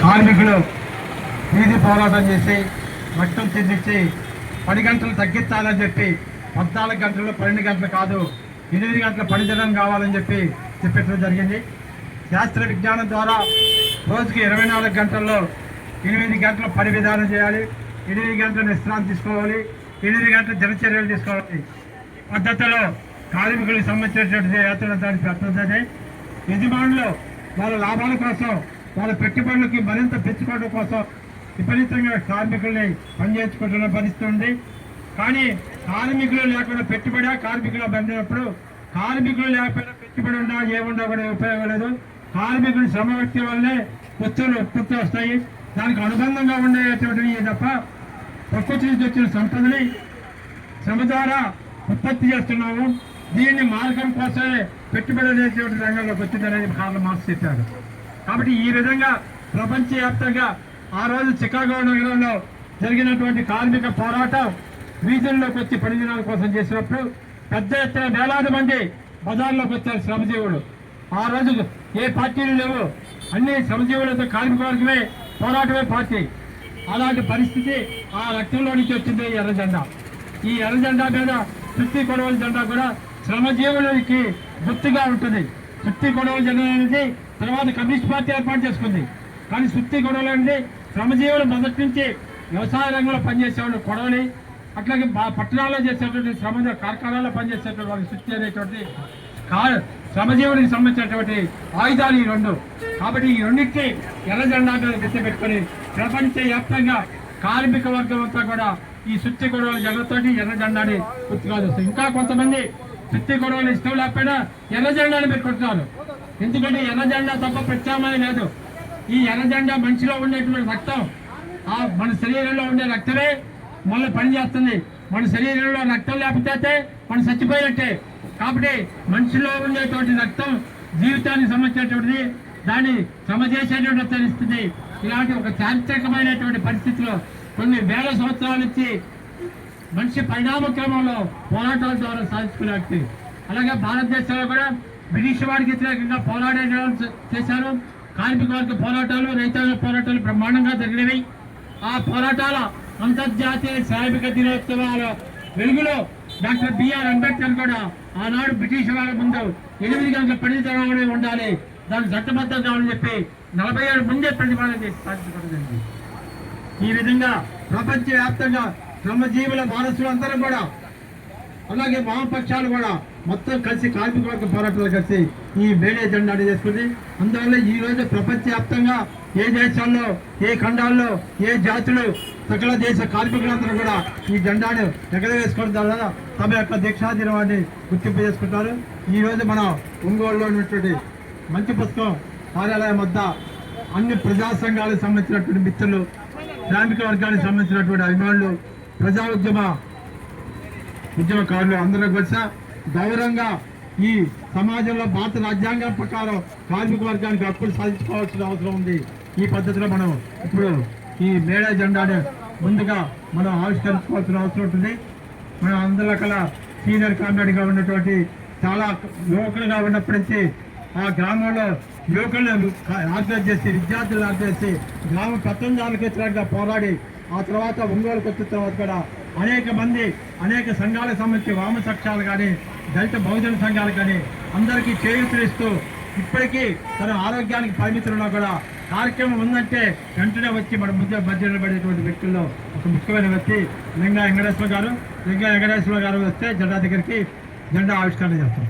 కార్మికులు వీధి పోరాటం చేసి రక్తం చెందించి 10 గంటలు తగ్గించాలని చెప్పి 14 గంటలు 12 గంటలు కాదు 8 గంటల పనిదినం కావాలని చెప్పి చెప్పడం జరిగింది. శాస్త్ర విజ్ఞానం ద్వారా రోజుకి 24 గంటల్లో 8 గంటల పని విధానం చేయాలి, 8 గంటల విశ్రాంతి తీసుకోవాలి, 8 గంటల దినచర్యలు తీసుకోవాలి. పద్ధతిలో కార్మికులకు సంబంధించినటువంటి యాత్రదానికి ప్రయత్నించే యజమానులు వాళ్ళ లాభాల కోసం వాళ్ళ పెట్టుబడులకి మరింత పెంచుకోవడం కోసం విపరీతంగా కార్మికుల్ని పనిచేయించుకుంటున్న పరిస్థితి ఉంది. కానీ కార్మికులు లేకుండా పెట్టుబడి కార్మికులు బందినప్పుడు కార్మికులు లేకపోయినా పెట్టుబడి ఉన్నా ఏముండా కూడా ఉపయోగం లేదు. కార్మికులు శ్రమ వ్యక్తి వల్లే వస్తువులు ఉత్పత్తి వస్తాయి. దానికి అనుబంధంగా ఉండేటువంటివి తప్ప ప్రకృతి నుంచి వచ్చిన సంపదని శ్రమ ద్వారా ఉత్పత్తి చేస్తున్నాము. దీన్ని మార్గం కోసమే పెట్టుబడి అనేటువంటి రంగంలోకి వచ్చిందనేది కార్ల్ మార్క్స్ చెప్పారు. కాబట్టి ఈ విధంగా ప్రపంచవ్యాప్తంగా ఆ రోజు చికాగో నగరంలో జరిగినటువంటి కార్మిక పోరాటం వీధుల్లోకి వచ్చి పని దినాల కోసం చేసినప్పుడు పెద్ద ఎత్తున వేలాది మంది బజార్లోకి వచ్చారు శ్రమజీవులు. ఆ రోజు ఏ పార్టీలు లేవు, అన్ని శ్రమజీవులతో కార్మిక వర్గమే పోరాటమే పార్టీ. అలాంటి పరిస్థితి ఆ రక్తంలో నుంచి వచ్చింది ఎర్ర జెండా. ఈ ఎర్ర జెండా మీద సుత్తి కొడవల జెండా కూడా శ్రమజీవులకి గుర్తుగా ఉంటుంది. సుత్తి కొడవల జెండా అనేది తర్వాత కమ్యూనిస్ట్ పార్టీ ఏర్పాటు చేసుకుంది. కానీ సుత్తి కొడవలు అనేది శ్రమజీవులు మొదటి నుంచి వ్యవసాయ రంగంలో పనిచేసేవాళ్ళు కొడవలి, అట్లాగే పట్టణాల్లో చేసేటువంటి శ్రమ కార్ఖానాల్లో పనిచేసేటువంటి వాళ్ళు సుత్తి అనేటువంటి శ్రమజీవునికి సంబంధించినటువంటి ఆయుధాలు ఈ రెండు. కాబట్టి ఈ రెండింటికి ఎర్ర జెండా మీద గుర్తు పెట్టుకొని ప్రపంచవ్యాప్తంగా కార్మిక వర్గం అంతా కూడా ఈ సుత్తి గొడవల జెండాతోటి ఎర్ర జెండాని గుర్తుగా చూస్తారు. ఇంకా కొంతమంది సుత్తి గొడవలు ఇష్టం లేకపోయినా ఎర్ర జెండాని పెట్టుకుంటున్నారు. ఎందుకంటే ఎర్ర జెండా తప్ప ప్రత్యామ్నాయం లేదు. ఈ ఎర్ర జెండా మనిషిలో ఉండేటువంటి రక్తం, మన శరీరంలో ఉండే రక్తమే మళ్ళీ పనిచేస్తుంది. మన శరీరంలో రక్తం లేకపోతే మనం చచ్చిపోయినట్టే. కాబట్టి మనిషిలో ఉండేటువంటి రక్తం జీవితానికి సంబంధించినటువంటిది, దాన్ని శ్రమ చేసేటువంటి పరిస్థితి. ఇలాంటి ఒక చారిత్రకమైనటువంటి పరిస్థితిలో కొన్ని వేల సంవత్సరాల నుంచి మనిషి పరిణామ క్రమంలో పోరాటాల ద్వారా సాధించుకునే. అలాగే భారతదేశంలో కూడా బ్రిటిష్ వారికి వ్యతిరేకంగా పోరాటం చేశారు. కార్మిక వర్గ పోరాటాలు, రైతాంగ పోరాటాలు బ్రహ్మాండంగా జరిగినవి. ఆ పోరాటాల అంతర్జాతీయ శ్రామిక దినోత్సవాల వెలుగులో డాక్టర్ బిఆర్ అంబేద్కర్ కూడా ఆనాడు బ్రిటిష్ వారి ముందు 8 గంటల పనిదినాలు ఉండాలి, దాన్ని చట్టబద్ధం కావాలని చెప్పి 47 ముందే ప్రతిపాదన చేసి సాధించబడింది. ఈ విధంగా ప్రపంచవ్యాప్తంగా శ్రమజీవుల వారసులందరూ కూడా, అలాగే వామపక్షాలు కూడా మొత్తం కలిసి కార్మిక వర్గ పోరాటాలు కలిసి ఈ మేడే జెండాని చేసుకుంది. అందువల్ల ఈ రోజు ప్రపంచవ్యాప్తంగా ఏ దేశాల్లో, ఏ ఖండాల్లో, ఏ జాతులు, సకల దేశ కార్మికులందరూ కూడా ఈ జెండాను ఎగరవేసుకోవడం ద్వారా తమ యొక్క దీక్షా దినాన్ని గుర్తింపు చేసుకుంటారు. ఈ రోజు మన ఒంగోలులో ఉన్నటువంటి మంచి పుస్తకం కార్యాలయం వద్ద అన్ని ప్రజా సంఘాలకు సంబంధించినటువంటి మిత్రులు, శ్రామిక వర్గానికి సంబంధించినటువంటి అభిమానులు, ప్రజా ఉద్యమకారులు అందరూ కలిసి గౌరవంగా ఈ సమాజంలో భారత రాజ్యాంగం ప్రకారం కార్మిక వర్గానికి హక్కులు సాధించుకోవాల్సిన అవసరం ఉంది. ఈ పద్ధతిలో మనం ఇప్పుడు ఈ మేడే జెండాను ముందుగా మనం ఆవిష్కరించుకోవాల్సిన అవసరం ఉంటుంది. మనం అందరిలో కల్లా సీనియర్ కామ్రేడ్గా ఉన్నటువంటి చాలా యువకులుగా ఉన్నప్పటి నుంచి ఆ గ్రామంలో యువకులను ఆర్గనైజ్ చేసి, విద్యార్థులను ఆర్గనైజ్ చేసి గ్రామ పెత్తందారులకు వ్యతిరేకంగా పోరాడి ఆ తర్వాత ఒంగోలుకు వచ్చిన తర్వాత కూడా అనేక మంది అనేక సంఘాలకు సంబంధించి వామ పక్షాలు కానీ, దళిత బహుజన సంఘాలు కానీ అందరికీ చేయూతనిస్తూ ఇప్పటికీ తన ఆరోగ్యానికి పరిమితుల్లో కూడా కార్యక్రమం ఉందంటే వెంటనే వచ్చి మన మధ్య నిలబడేటువంటి వ్యక్తుల్లో ఒక ముఖ్యమైన వ్యక్తి లింగా వెంకటేశ్వర గారు. లింగా వెంకటేశ్వర గారు వస్తే జెండా దగ్గరికి జెండా ఆవిష్కరణ చేస్తాం.